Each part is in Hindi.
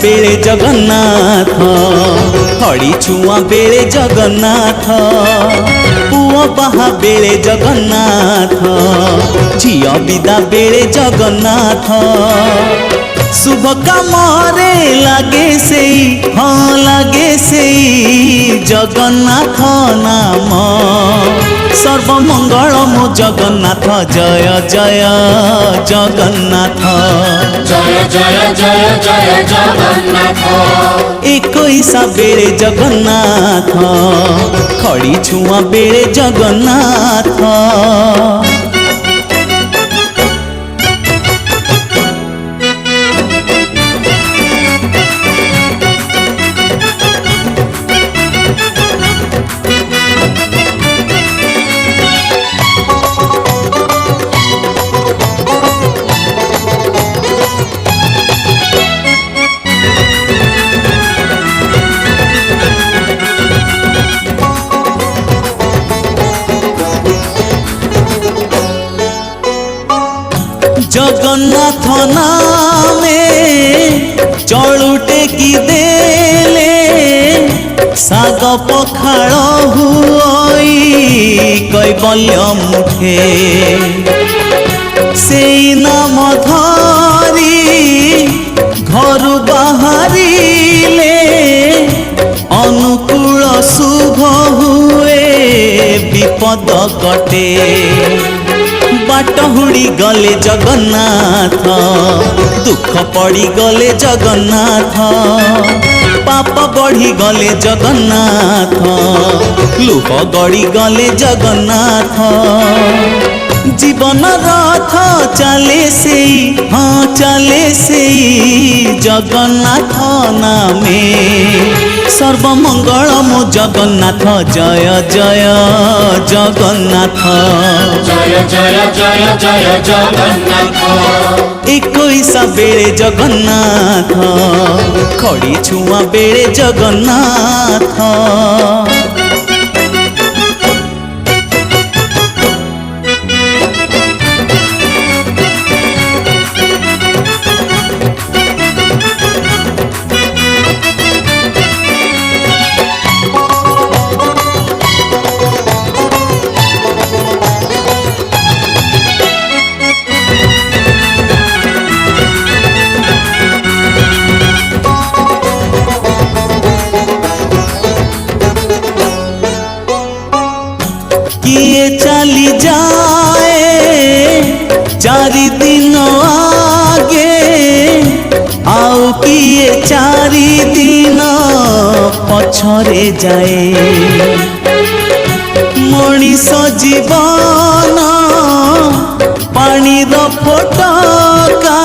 बेले जगन्नाथ खड़ी छुआ बेले जगन्नाथ पुओ बाहा बेले जगन्नाथ झिया विदा बेले जगन्नाथ शुभ काम रे लागे से हाँ लागे से जगन्नाथ नाम सर्वमंगल मो जगन्नाथ जय जय जगन्नाथ जय जय जय जय जगन्नाथ 21 बेले जगन्नाथ खड़ी छुआ बेले जगन्नाथ जगन्नाथ नामे चलुटे की देले साग पखाड़ हुई कैबल्य मुठे से नाम धरी घर बाहरिले अनुकूल शुभ हुए विपद कटे बाट हुड़ी गले जगन्नाथ दुख पड़ी गले जगन्नाथ पाप बढ़ी गले जगन्नाथ लुह गड़ी गले जगन्नाथ जीवन रथ चले से हाँ चले से जगन्नाथ नामे सर्वमंगल मो जगन्नाथ जय जय जगन्नाथ जय जय जय जय जगन्नाथ 21 बेले जगन्नाथ खड़ी छुआ बेले जगन्नाथ किए चली जाए 4 दिन आगे आउ किए 4 दिन पछरे जाए मनीष जीवन पानी फोटका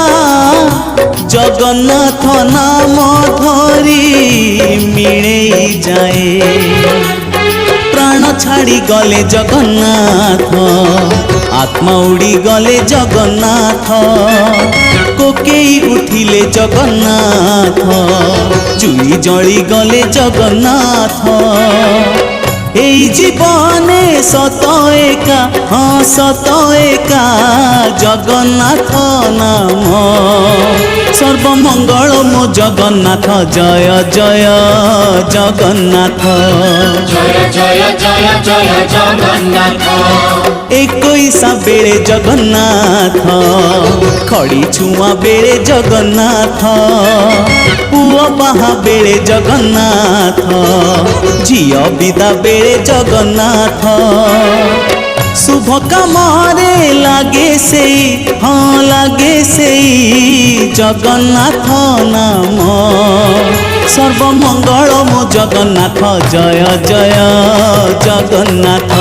जगन्नाथ नाम धरी मिले जाए प्राण छाड़ी गले जगन्नाथ आत्मा उड़ी गले जगन्नाथ कोकेई उठिले जगन्नाथ चुई जली गले जगन्नाथ এই জীবনে সত একা हाँ सत एका जगन्नाथ नाम सर्वमंगल मो जगन्नाथ जय जय जगन्नाथ जय जय जय जय जगन्नाथ 21 बेले जगन्नाथ खड़ी छुआ बेले जगन्नाथ पुओ बाहा बेले जगन्नाथ झिया विदा बेले जगन्नाथ शुभ काम रे लागे से हाँ लागे से जगन्नाथ नाम सर्वमंगल मो जगन्नाथ जय जय जगन्नाथ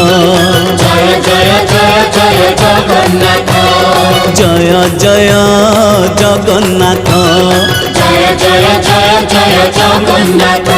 जय जय जय जय जगन्नाथ जय जय जगन्नाथ जय जय जय जय जगन्नाथ